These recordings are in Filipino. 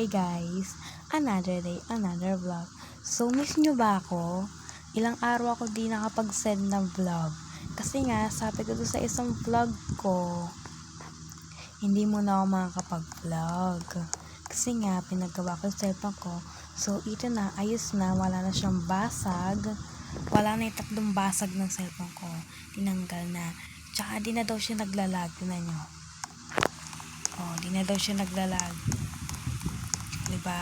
Hi guys! Another day, another vlog. So miss nyo ba ako? Ilang araw ako di nakapag-send ng vlog. Kasi nga, sabi ko doon sa isang vlog ko, hindi mo na ako makakapag-vlog. Kasi nga, pinagawa ko yung cellphone ko. So ito na, ayos na, wala na siyang basag. Wala na yung tatlong basag ng cellphone ko. Tinanggal na. Tsaka di na daw siya naglalag. Tignan nyo. Oh, di na daw siya naglalag. Diba?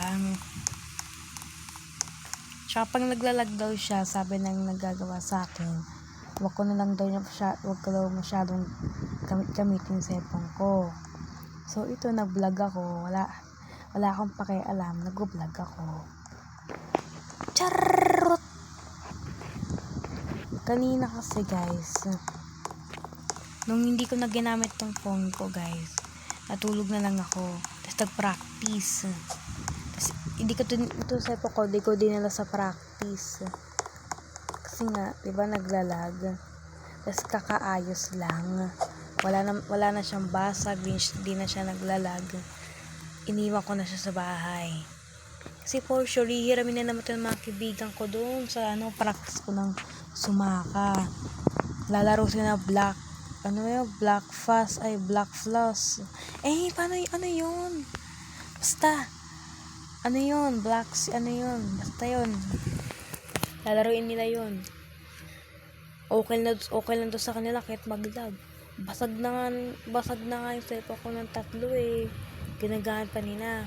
Tsaka pag naglalag daw siya, sabi ng nagagawa sa akin, wag ko daw masyadong gamitin yung cellphone ko. So ito, nag-vlog ako. Wala akong pakialam. Nag-vlog ako. Charot! Kanina kasi guys, nung hindi ko na ginamit tong phone ko guys, natulog na lang ako. Tapos nag-practice. Tapos ito sa cellphone ko, di ko dinala sa practice. Kasi nga, diba naglalag. Tapos kakaayos lang. Wala na siyang basag, di na siya naglalag. Iniwan ko na siya sa bahay. Kasi for sure, hihiramin na naman ito ng mga kaibigan ko doon sa practice ko ng sumaka. Lalaro sila na black floss. Paano ano yun? Basta yun? Basta yun. Lalaruin nila yun. Okay lang doon sa kanila kahit mag-lag. Basag na nga yung cellphone ko ng 3 ginagamit pa nila.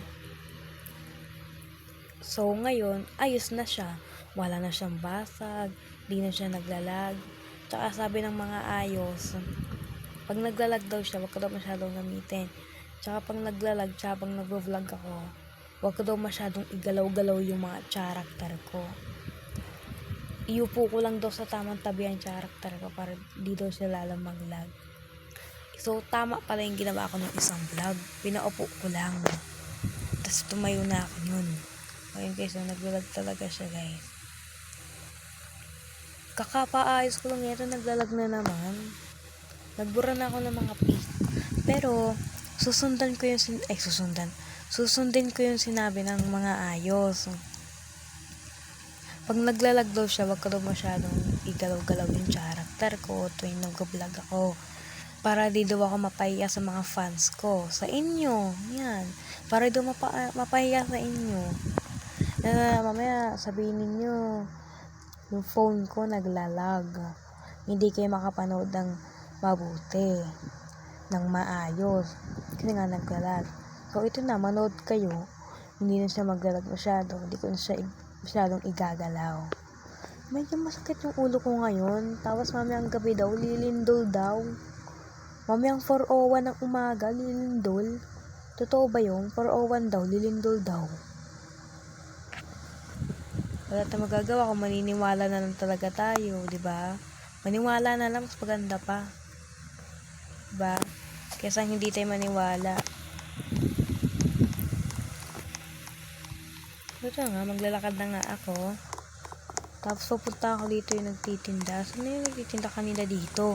So ngayon, ayos na siya. Wala na siyang basag, di na siya naglalag. Tsaka sabi ng mga ayos, pag naglalag daw siya, wag ko daw masyadong gamitin. Tsaka pag naglalag siya, pag nag-vlog ako, wag ko daw masyadong igalaw-galaw yung mga character ko. Iupo ko lang daw sa tamang tabi ang character ko para di daw siya lalang mag-lag. So, tama pala yung ginawa ko ng isang vlog. Pinaupo ko lang. Tapos tumayo na ako yun. Ayun guys, so nag-vlog talaga siya guys. Kakapaayos ko lang ito, naglalag na naman. Nagbura na ako ng mga pic. Pero, susundin ko yung sinabi ng mga ayos. Pag naglalag daw siya, wag ka daw masyadong igalaw-galaw yung character ko tuwing nag-vlog ako. Para di daw ako mapahiya sa mga fans ko. Sa inyo. Yan. Para daw mapahiya sa inyo. Na mamaya sabihin ninyo, yung phone ko naglalag. Hindi kayo makapanood ng mabuti. Ng maayos. Kasi nga naglalag. So ito na, manood kayo. Hindi na siya maglalag masyado. Hindi ko na siya masyadong igagalaw. Medyo masakit yung ulo ko ngayon. Tapos mamayang gabi daw, lilindol daw. Mamayang 4:01 ng umaga, lilindol. Totoo ba yun? 4:01 daw, lilindol daw. Wala tayong magagawa kung maniniwala na lang talaga tayo, di ba? Maniwala na lang, mas maganda pa. Diba? Kaysa hindi tayo maniwala. Ito nga, maglalakad na nga ako. Tapos pupunta ako dito yung nagtitinda. Saan na yung nagtitinda kanina dito?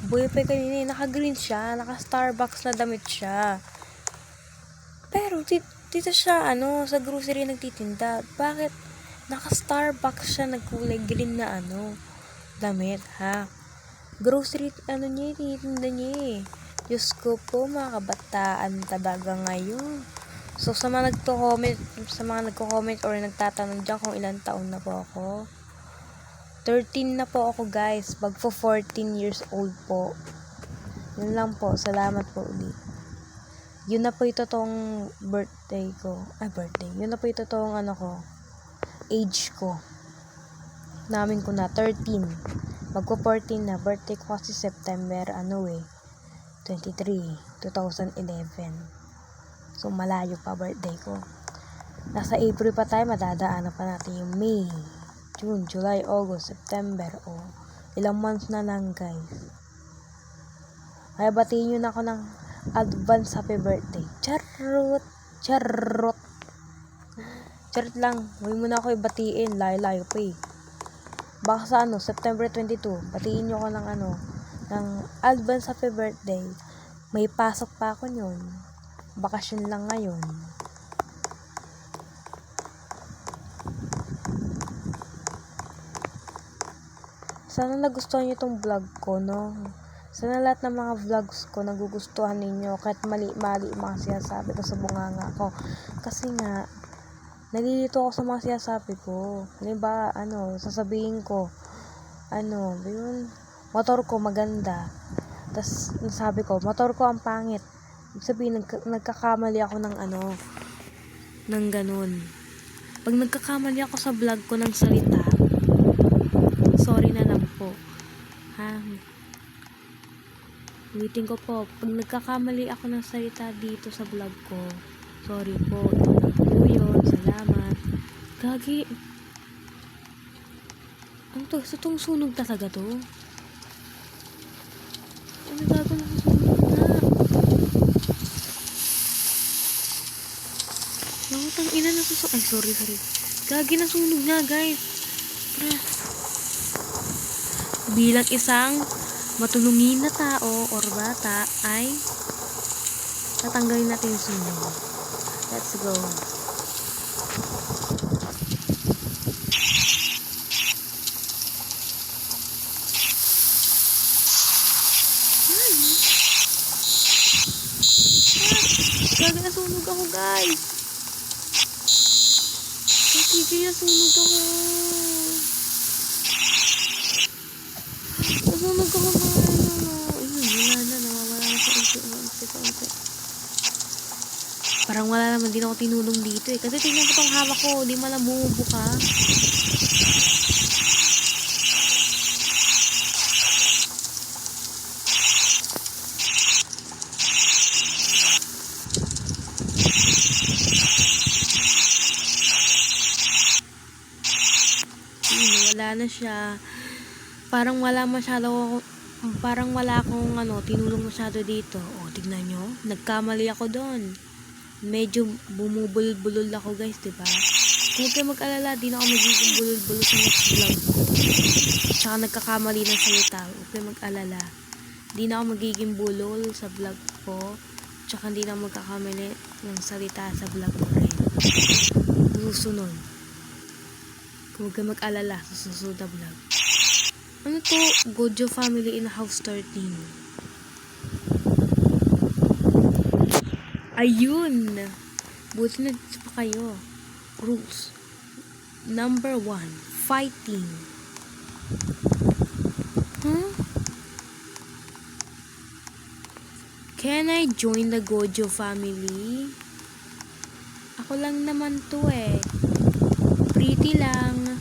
Boyfriend kanina, naka-green siya, naka-Starbucks na damit siya. Pero dito siya, sa grocery nagtitinda. Bakit naka-Starbucks siya, nagkulay green na damit, ha? Grocery, niya, tinitinda niya eh. Diyos ko po, mga kabataan talaga ngayon. So, sa mga nagko-comment or nagtatanong dyan kung ilang taon na po ako. 13 na po ako guys. Bagpo 14 years old po. Yun lang po. Salamat po ulit. Yun na po yung totoong birthday ko. Yun na po yung totoong age ko. Namin ko na 13. Magpo 14 na. Birthday ko kasi September 23, 2011. So malayo pa birthday ko. Nasa April pa tayo, madadaanan pa natin yung May, June, July, August, September. Ilang months na lang guys. Kaya batiin nyo na ako ng advance happy birthday. Charot lang. Huwag mo na ako ibatiin. Layo pa eh. Baka sa September 22, batiin nyo ako ng advance happy birthday. May pasok pa ako yun. Bakasyon lang ngayon. sana nagustuhan niyo tong vlog ko, no? Sana lahat ng mga vlogs ko nagugustuhan ninyo kahit mali-mali mga sinasabi ko sa bunganga ko. Kasi nga, nalilito ako sa mga sinasabi ko. Halimbawa, sasabihin ko, yun, motor ko maganda. Tapos, sabi ko, motor ko ang pangit. Ibig sabihin, nagkakamali ako ng ganun. Pag nagkakamali ako sa vlog ko ng salita, sorry na lang po. Ha? Ulitin ko po, pag nagkakamali ako ng salita dito sa vlog ko, sorry po, ito na po yun, salamat. Gagi. Ano to? Sa tong sunog talaga to? Ano gago na sunog na? Nakutang ina na susunog. Ay, sorry. Gagi na sunog na, guys. Pra. Bilang isang matulungin na tao or bata ay tatanggalin natin yung sunog. Let's go. Gagi na sunog ako, guys. Gagi na sunog ako. Nasunog ako na. Ayun, wala na. Nawawala na sa unti. Parang wala naman din ako tinulong dito eh. Kasi tingnan ko tong hawak ko. Di malang bumubuka. Wala na siya. Parang wala akong tinulong masyado dito. O, tignan nyo. Nagkamali ako doon. Medyo bumubulol-bulol ako, guys, diba? Kung huwag kayo mag-alala, di na ako magiging bulol-bulol sa next vlog ko. Tsaka nagkakamali ng salita. Huwag kayo mag-alala. Di na ako magiging bulol sa vlog ko. Tsaka di na ako magkakamali ng salita sa vlog ko rin. Susunod. Kung huwag kayo mag-alala sa susunod na vlog. Ano to? Gojo family in house 13. Ayun! Buti na dito pa kayo. Rules. Number 1. Fighting. Huh? Can I join the Gojo family? Ako lang naman to eh. Pretty lang.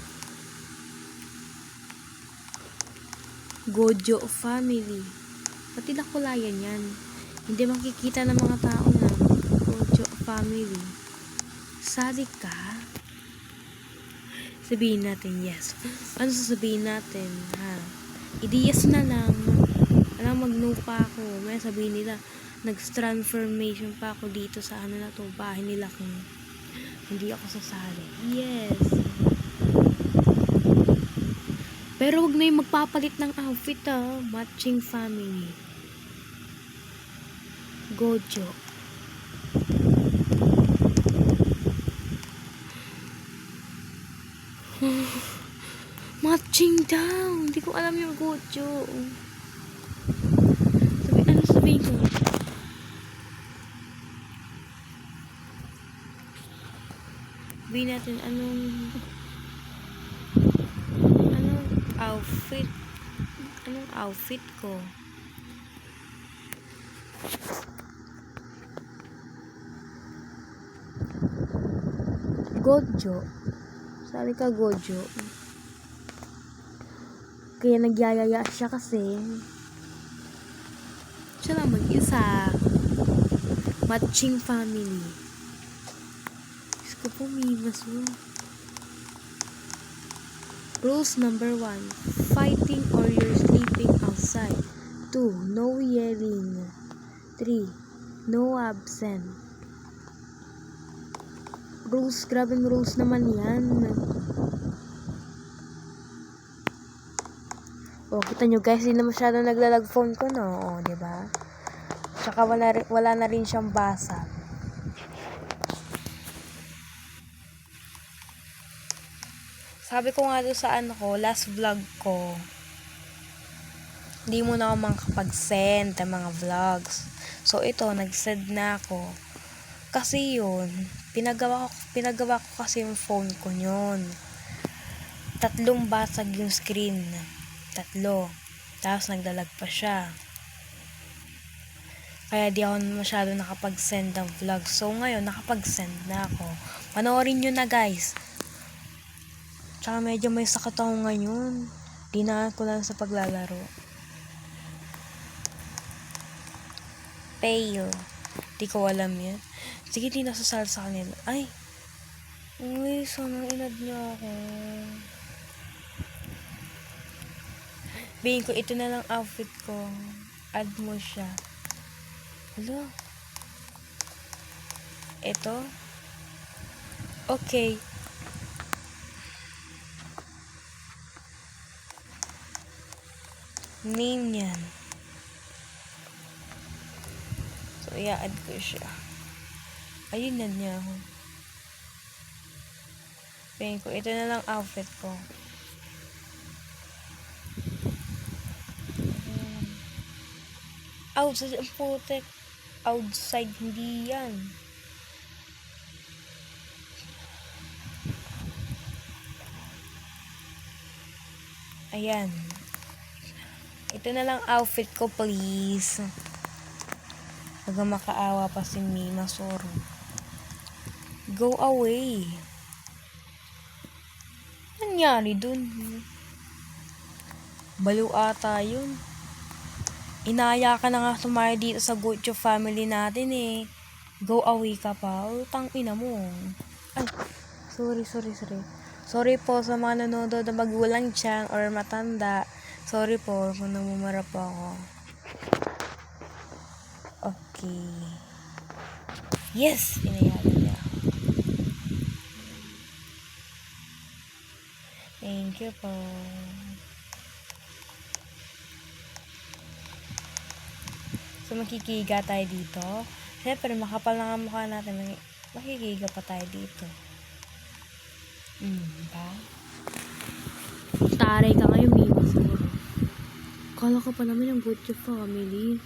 Gojo family. Pati nakulayan yan. Hindi makikita ng mga tao na Gojo family. Sali ka? Sabihin natin yes. Ano sasabihin natin? Ha? Idi yes na lang. Alam, mag-no pa ako. May sabihin nila, nag-transformation pa ako dito sa na to, bahay nila kung hindi ako sasali. Yes. Pero wag na yung magpapalit ng outfit matching family. Gojo. Matching daw. Hindi ko alam yung Gojo. Sabihin ko? Sabihin natin anong outfit. Anong outfit ko? Gojo. Sali ka, Gojo. Kaya nagyayaya siya kasi siya lang mag-isa. Matching family. Diyos ko po, mimas mo. Rules number 1. Fighting or you're sleeping outside. 2. No yelling. 3. No absent. Rules, grabing rules naman yan. O, kita nyo guys, hindi na masyado naglalag phone ko, no? O, diba? Tsaka wala na rin siyang basa. Sabi ko nga doon sa last vlog ko, Hindi mo na ako makapag-send ng mga vlogs. So, ito, nag-send na ako. Kasi yun, pinagawa ko kasi yung phone ko yun. 3 basag yung screen. 3. Tapos nagdalag pa siya. Kaya di ako masyado nakapag-send ng vlog. So, ngayon, nakapag-send na ako. Panoorin nyo na, guys. Tsaka medyo may sakit ako ngayon. Dinaan ko lang sa paglalaro. Pale. Di ko alam yan. Sige, di nasasal sa kanila. Ay! Uy, sana inad niya ako. Bihin ko, ito na lang outfit ko. Add mo siya. Hala. Ito. Okay. Name yan. So, i-add ko siya. Ayun na niya ako. Bihin ko, ito na lang outfit ko. Outside ang putek. Outside, hindi yan. Ayan. Ito na lang outfit ko, please. Huwag makaawa pa si Mima Soro. Go away. Nangyari dun? Baliw ata yun. Inaya ka na nga sumaya dito sa Guccio family natin eh. Go away ka pa. Utang ina mo. Ay, sorry. Sorry po sa mga nanonood na magulang tiyan or matanda. Sorry po kung namumara po ako. Okay. Yes! Inayaan niya ako. Thank you po. So, makikiga tayo dito. Siyempre, makapal na nga mukha natin. Makikiga pa tayo dito. Ba? Taray ka ngayon, Mima siguro. Kala ko pa naman yung Gucci family.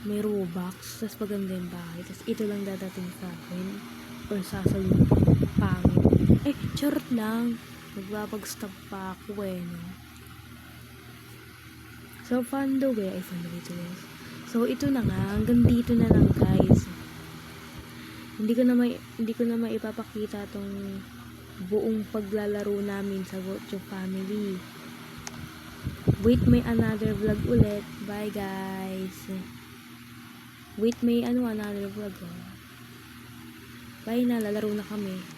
May Robux, tas maganda yung bahay. Tas ito lang dadating sa akin. Or sasalutin. Pangit. Eh, charot lang. Magbabag-stop pa ako eh, no? So, fun the way. Ito is. So, ito na nga. Hanggang dito na lang, guys. Hindi ko na maipapakita tong buong paglalaro namin sa Guccio family. Wait, may another vlog ulit. Bye, guys. Wait, may another vlog. Bye na, lalaro na kami.